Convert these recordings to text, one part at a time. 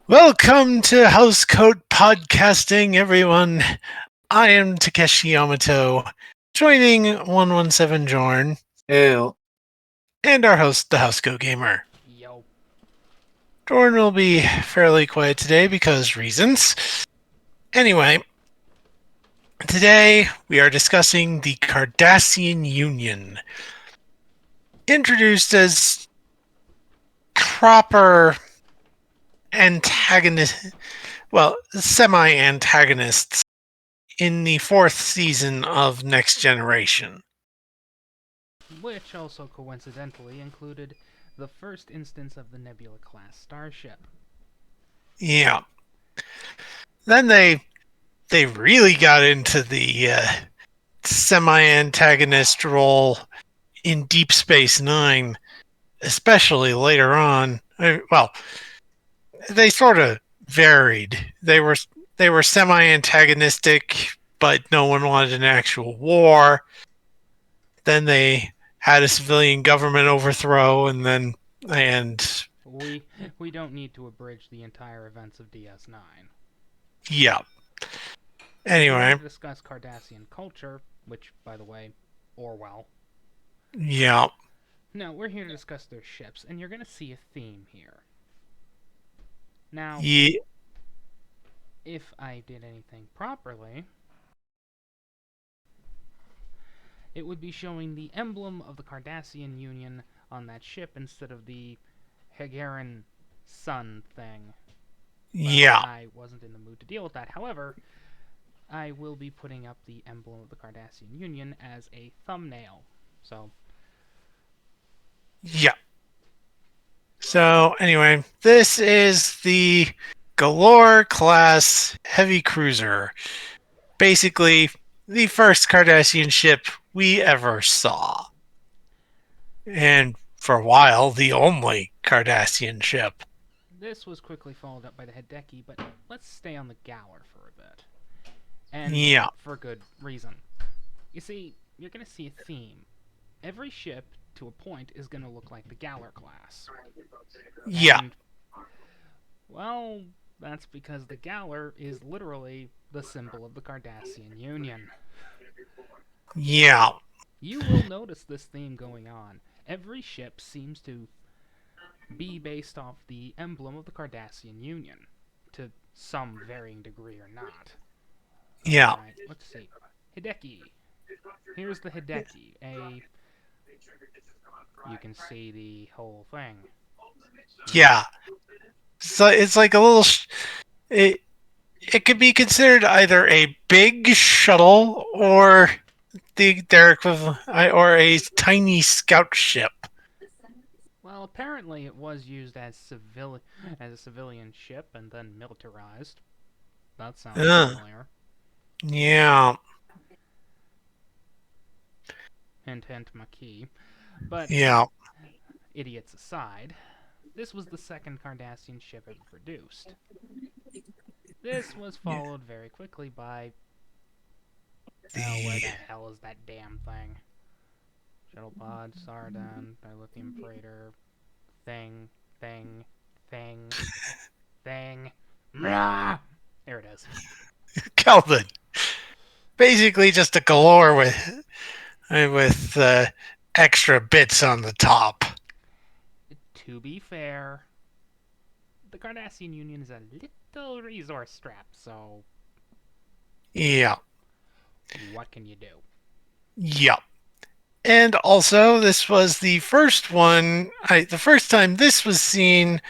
Welcome to Housecoat Podcasting, everyone. I am Takeshi Yamato, joining 117 Jorn, Ew. and our host, the Housecoat Gamer. Yo. Jorn will be fairly quiet today because reasons. Anyway, today we are discussing the Cardassian Union, introduced as proper antagonist, semi-antagonists in the fourth season of Next Generation. Which also coincidentally included the first instance of the Nebula class starship. Yeah. Then they really got into the semi-antagonist role in Deep Space Nine, especially later on. Well, they sort of varied. They were semi-antagonistic, but no one wanted an actual war. Then they had a civilian government overthrow, and We don't need to abridge the entire events of DS9. yeah. We're here Anyway, to discuss Cardassian culture, which, by the way, Orwell. yeah, No, we're here to discuss their ships, and you're going to see a theme here. Now, yeah, if I did anything properly, it would be showing the emblem of the Cardassian Union on that ship instead of the Hegarian sun thing. yeah. I wasn't in the mood to deal with that. However, I will be putting up the emblem of the Cardassian Union as a thumbnail. So, Yeah. So, anyway, this is the Galore class heavy cruiser. Basically, the first Cardassian ship we ever saw. And for a while, the only Cardassian ship. this was quickly followed up by the Hideki, but let's stay on the Galler for a bit. And Yeah. for good reason. You see, you're going to see a theme. Every ship, to a point, is going to look like the Galler class. Yeah. And, well, that's because the Galler is literally the symbol of the Cardassian Union. Yeah. You will notice this theme going on. Every ship seems to be based off the emblem of the Cardassian Union, to some varying degree or not. Yeah. Alright, let's see. Hideki. Here's the Hideki. You can see the whole thing. Yeah. So it's like a little. It could be considered either a big shuttle or their equivalent, or a tiny scout ship. Well, apparently it was used as a civilian ship and then militarized. That sounds familiar. Yeah. Hint, hint, Maquis. But, Yeah. idiots aside, this was the second Cardassian ship ever produced. This was followed very quickly by... where the hell is that damn thing? Shuttlepod, Sardan, Dilithium Freighter, thing. There it is. Kelvin. Basically, just a galore with extra bits on the top. To be fair, the Cardassian Union is a little resource strapped, so Yeah. what can you do? Yeah. And also, this was the first one. The first time this was seen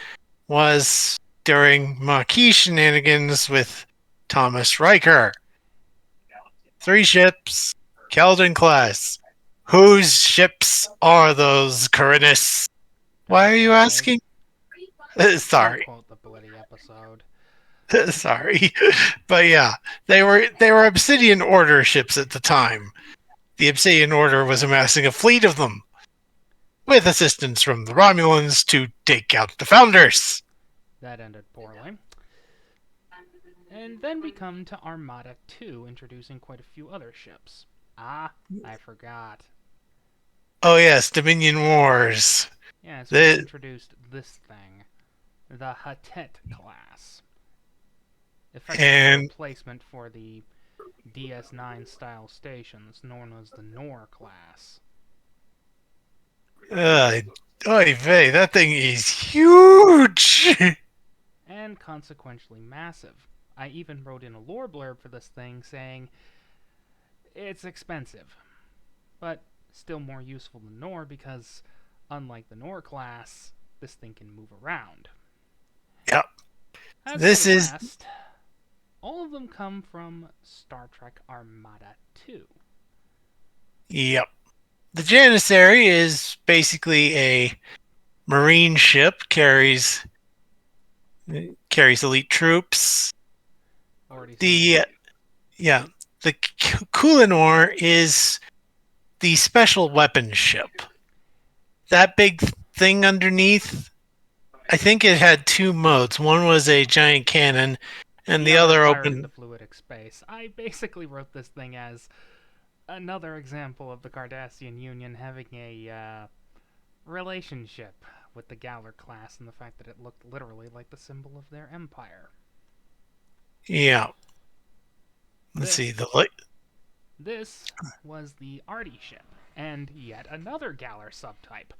was during Maquis shenanigans with Thomas Riker. 3 ships, Keldon class. Whose ships are those, Corinus? Why are you asking? Sorry. Don't quote the bloody episode. Sorry. But yeah, they were Obsidian Order ships at the time. The Obsidian Order was amassing a fleet of them, with assistance from the Romulans to take out the Founders. That ended poorly. And then we come to Armada 2, introducing quite a few other ships. Ah, I forgot. Oh yes, Dominion Wars. Yes, we introduced this thing. the Hatet class, effectively a And replacement for the DS9 style stations known as the Nor class, uh, oy vey, that thing is huge. and consequentially massive. I even wrote in a lore blurb for this thing saying it's expensive, but still more useful than Nor because, unlike the Nor class, this thing can move around. Yep. As for This the is rest, all of them come from Star Trek Armada 2. yep. The Janissary is basically a marine ship, carries elite troops. Already said The that. yeah, the Kulinor is the special weapons ship. That big thing underneath, I think it had two modes. One was a giant cannon, and The the other other fired into open. fluidic space. I basically wrote this thing as another example of the Cardassian Union having a relationship with the Galler class and the fact that it looked literally like the symbol of their empire. Yeah, let's see This the light. this was the Artie ship, and yet another Galler subtype.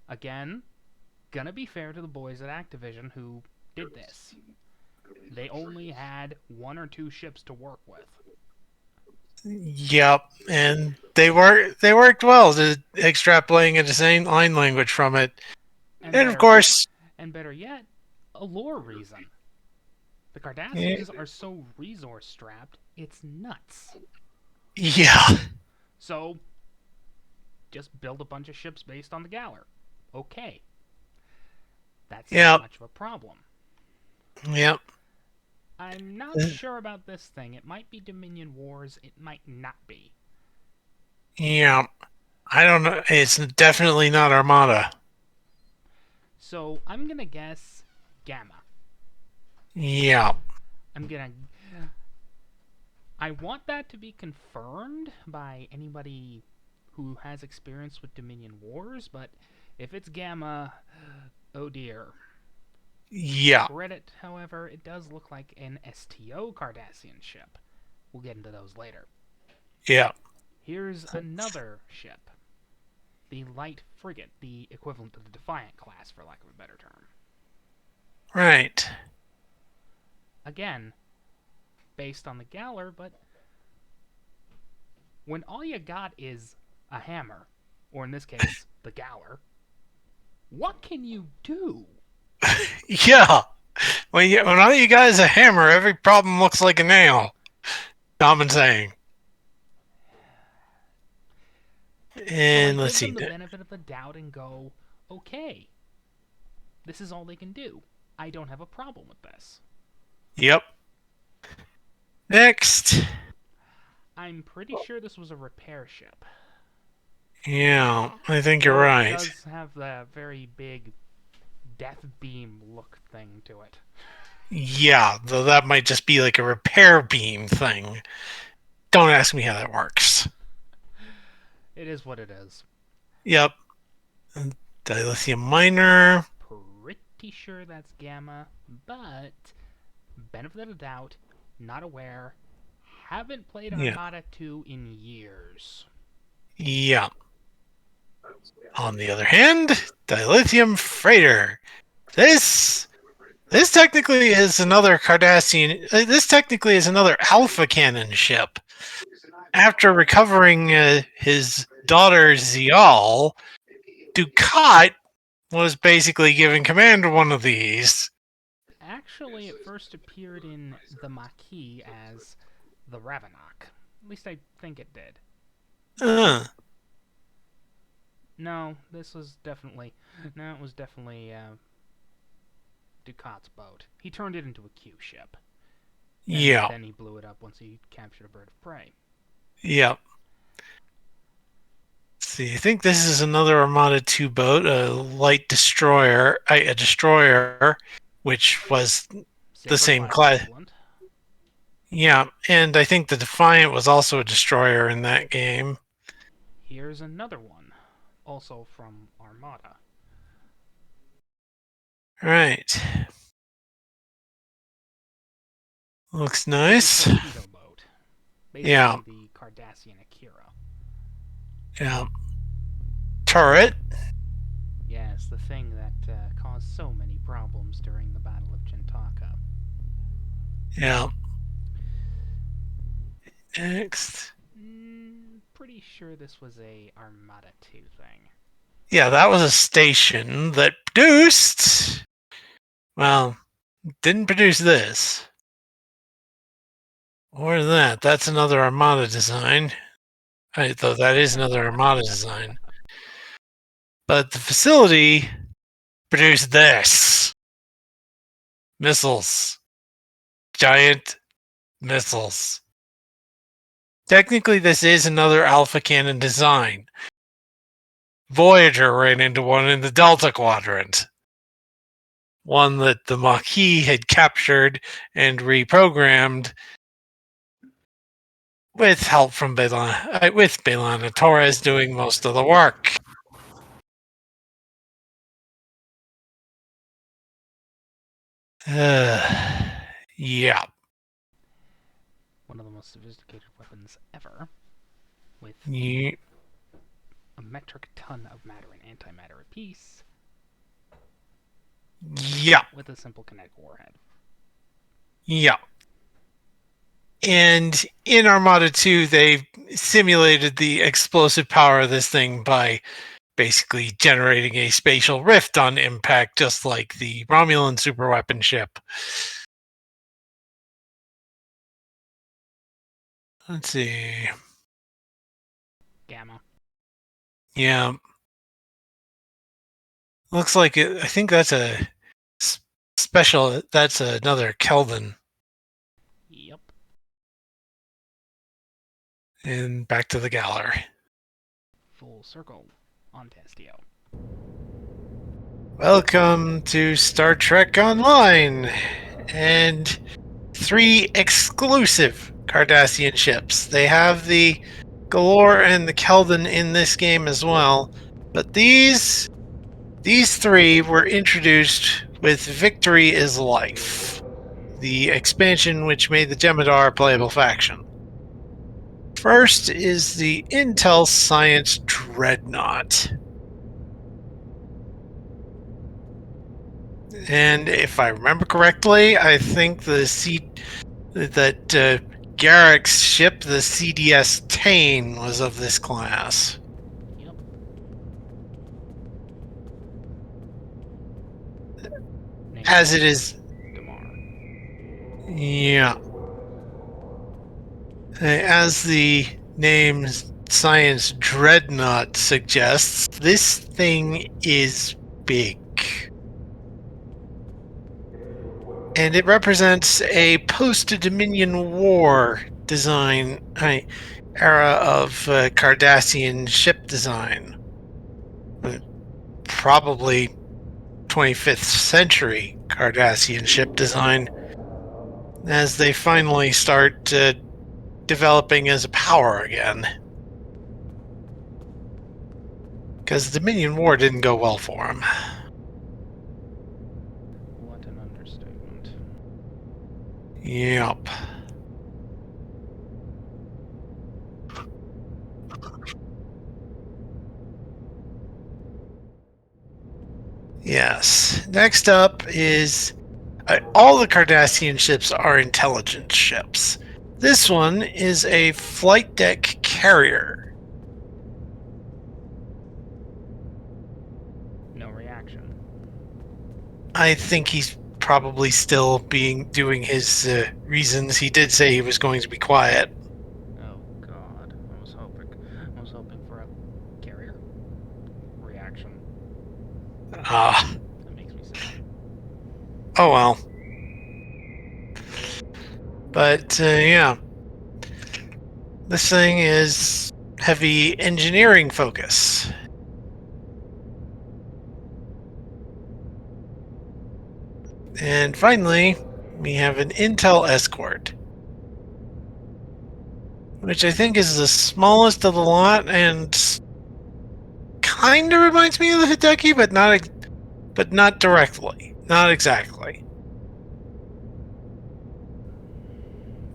Again, gonna be fair to the boys at Activision who did this. They only had one or two ships to work with. Yep, and they worked well to extrapolating a design line language from it, And and of better course, and better yet, a lore reason. The yeah, Cardassians are so resource strapped, it's nuts. yeah, So just build a bunch of ships based on the Galler. Okay, that's not yep, much of a problem. yep, I'm not sure about this thing. It might be Dominion Wars, it might not be. yeah. I don't know. It's definitely not Armada. So I'm gonna guess Gamma. Yeah, I'm gonna. I want that to be confirmed by anybody who has experience with Dominion Wars, but if it's Gamma, oh dear. To yeah, credit, however, it does look like an STO Cardassian ship. We'll get into those later. yeah. Here's another ship. The light frigate, the equivalent of the Defiant class, for lack of a better term. Right. Again, based on the Galler, but when all you got is a hammer, or in this case, the Galler, what can you do? Yeah. When all you got is a hammer, every problem looks like a nail. Common saying. So I And let's give see. them the benefit of the doubt and go, okay, this is all they can do. I don't have a problem with this. Yep. Next. I'm pretty sure this was a repair ship. Yeah, I think you're Though it right. does have the very big death beam look thing to it. Yeah, though that might just be like a repair beam thing. Don't ask me how that works. It is what it is. Yep. Dilithium miner. Pretty sure that's Gamma, but benefit of the doubt, not aware, haven't played Yeah. Armada 2 in years. Yeah. On the other hand, dilithium freighter. This this technically is another Cardassian. This technically is another Alpha Cannon ship. After recovering his daughter Zial, Ducat was basically given command of one of these. Actually, it first appeared in the Maquis as the Ravenok. At least I think it did. Uh, No, this was definitely. No, it was definitely Ducat's boat. He turned it into a Q ship. And yeah, then he blew it up once he captured a bird of prey. yeah. Let's see, I think this is another Armada 2 boat, a light destroyer, a destroyer, which was the Saber same class class. equivalent. Yeah, and I think the Defiant was also a destroyer in that game. Here's another one, also from Armada. Right. Looks It's a nice. torpedo boat, Yeah. basically the Cardassian Akira. Yeah. Turret. Yes, the thing that caused so many problems during the Battle of Chintaka. Yeah. Next. Pretty sure this was a Armada 2 thing. Yeah, that was a station that produced. Well, didn't produce this. Or that. That's another Armada design. Though that is another Armada design. But the facility produced this. Missiles. Giant missiles. Technically, this is another Alpha Cannon design. Voyager ran into one in the Delta Quadrant. One that the Maquis had captured and reprogrammed with help from with Belana Torres doing most of the work. Yeah. One of the most sophisticated weapons ever, with Yeah. a metric ton of matter and antimatter apiece, Yeah. with a simple kinetic warhead. Yeah. And in Armada 2, they simulated the explosive power of this thing by basically generating a spatial rift on impact, just like the Romulan superweapon ship. Let's see. Gamma. Yeah. Looks like it. I think that's a special. That's another Kelvin. Yep. And back to the gallery. Full circle on Testio. Welcome to Star Trek Online and 3 exclusive Cardassian ships. They have the Galore and the Kelvin in this game as well, but these 3 were introduced with Victory is Life, the expansion which made the Jem'Hadar a playable faction. First is the Intel Science Dreadnought. And if I remember correctly, I think that Garrick's ship, the CDS Tane, was of this class. Yep. As it is. Damar. Yeah. As the name Science Dreadnought suggests, this thing is big. And it represents a post-Dominion War design era of Cardassian ship design. Probably 25th century Cardassian ship design, as they finally start developing as a power again. Because the Dominion War didn't go well for them. What an understatement. Yep. Yes. Next up is all the Cardassian ships are intelligence ships. This one is a flight deck carrier. No reaction. I think he's probably still doing his reasons. He did say he was going to be quiet. Oh God, I was hoping for a carrier reaction. Ah. That makes me sad. Oh well. But yeah, this thing is heavy engineering focus. And finally, we have an Intel Escort, which I think is the smallest of the lot and kind of reminds me of the Hideki, but not directly. Not exactly.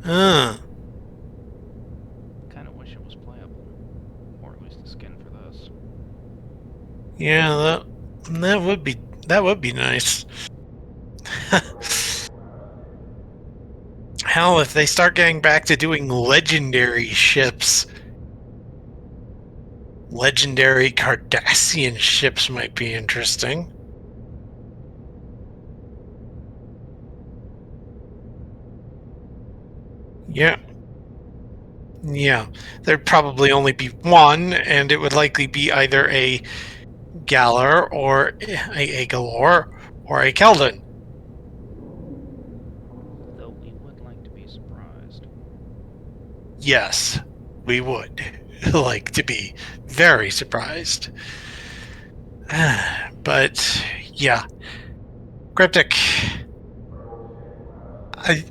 Uh, Kind of wish it was playable, or at least a skin for this. yeah, that would be nice. Hell, if they start getting back to doing legendary ships, legendary Cardassian ships might be interesting. Yeah. Yeah. There'd probably only be one, and it would likely be either a Galler or a Galore or a Keldon. Though we would like to be surprised. Yes, we would like to be very surprised. But yeah, Cryptic.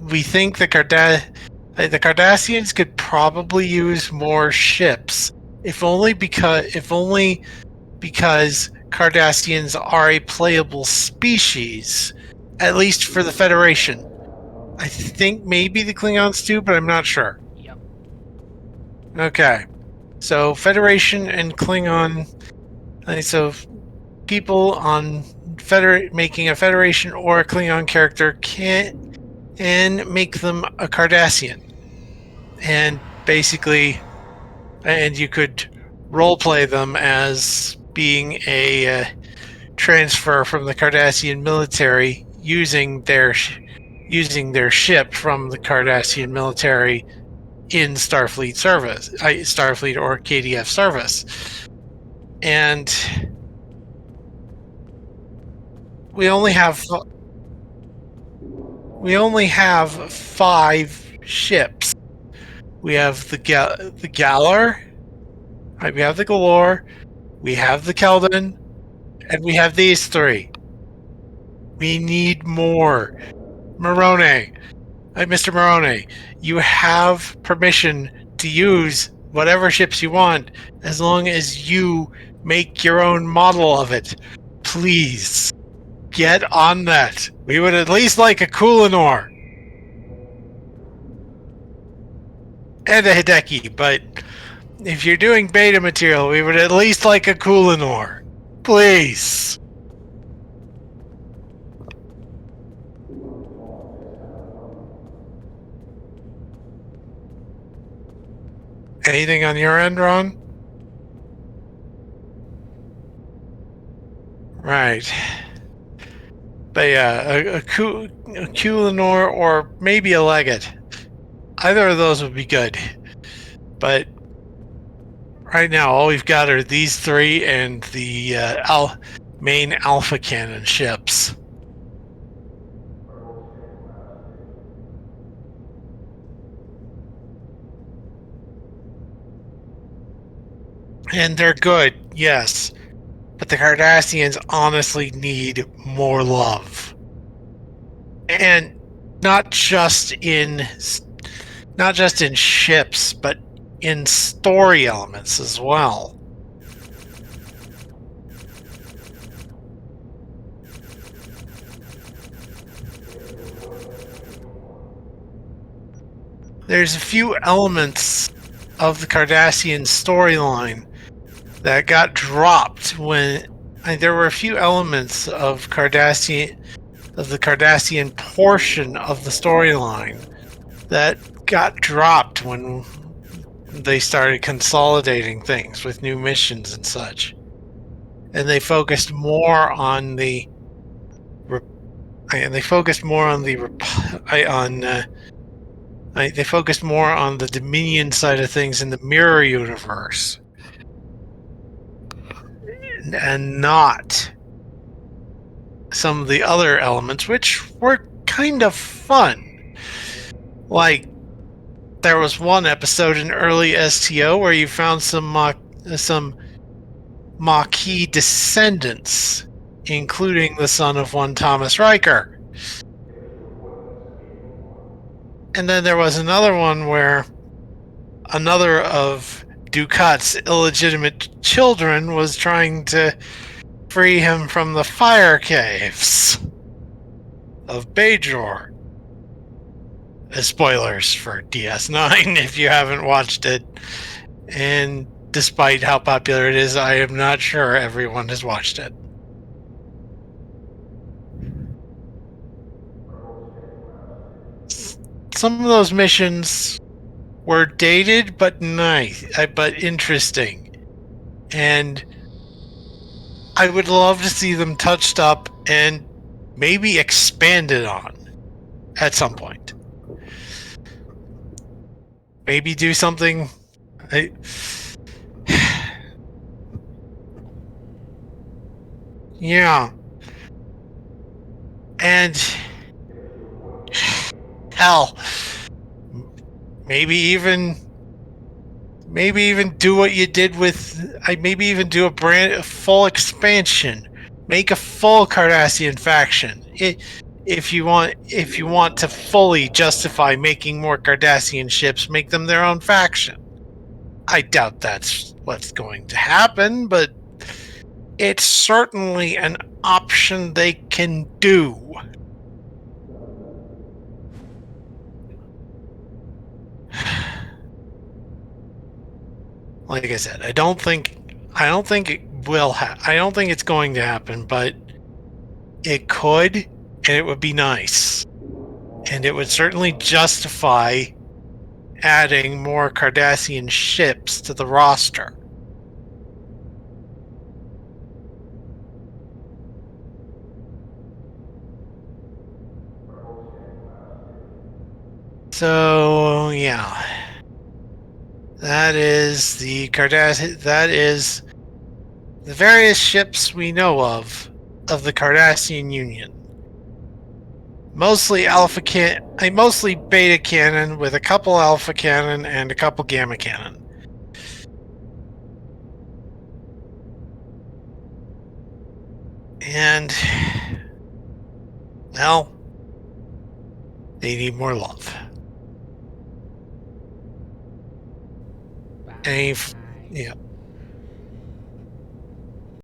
We think the Cardassians could probably use more ships, if only because Cardassians are a playable species, at least for the Federation. I think maybe the Klingons too, but I'm not sure. Yep. Okay, so Federation and Klingon. So people on making a Federation or a Klingon character can make them a Cardassian, and basically, and you could role play them as being a transfer from the Cardassian military using their ship from the Cardassian military in Starfleet service, Starfleet or KDF service, and we only have 5 ships. We have the Galler, we have the Galore, we have the Keldon, and we have these 3. We need more. Moroni, Mr. Moroni, you have permission to use whatever ships you want as long as you make your own model of it. Please get on that. We would at least like a Kulinor and a Hideki, but if you're doing beta material, we would at least like a Kulinor. Please. Anything on your end, Ron? Right. But yeah, a Kulinor or maybe a Legate. Either of those would be good. But right now, all we've got are these 3 and the main Alpha Cannon ships. And they're good, yes. But the Cardassians honestly need more love. And not just in ships, but in story elements as well. There's a few elements of the Cardassian storyline that got dropped when there were a few elements of the Cardassian portion of the storyline that got dropped when they started consolidating things with new missions and such, and they focused more on the Dominion side of things in the mirror universe, and not some of the other elements, which were kind of fun. Like, there was one episode in early STO where you found some Maquis descendants, including the son of one Thomas Riker. And then there was another one where another of Ducat's illegitimate children was trying to free him from the fire caves. of Bajor. Spoilers for DS9 if you haven't watched it. And despite how popular it is, I am not sure everyone has watched it. Some of those missions were dated but nice, but interesting. And I would love to see them touched up and maybe expanded on at some point. Maybe do something. Yeah. And hell, maybe even do what you did with maybe even do a full expansion, make a full Cardassian faction. If you want to fully justify making more Cardassian ships, make them their own faction. I doubt that's what's going to happen, but it's certainly an option they can do. Like I said, I don't think it will I don't think it's going to happen, but it could, and it would be nice. And it would certainly justify adding more Cardassian ships to the roster. So, yeah. That is the Cardassian. That is the various ships we know of the Cardassian Union. Mostly mostly beta cannon with a couple alpha cannon and a couple gamma cannon. And, well, they need more love. Bye. And yeah.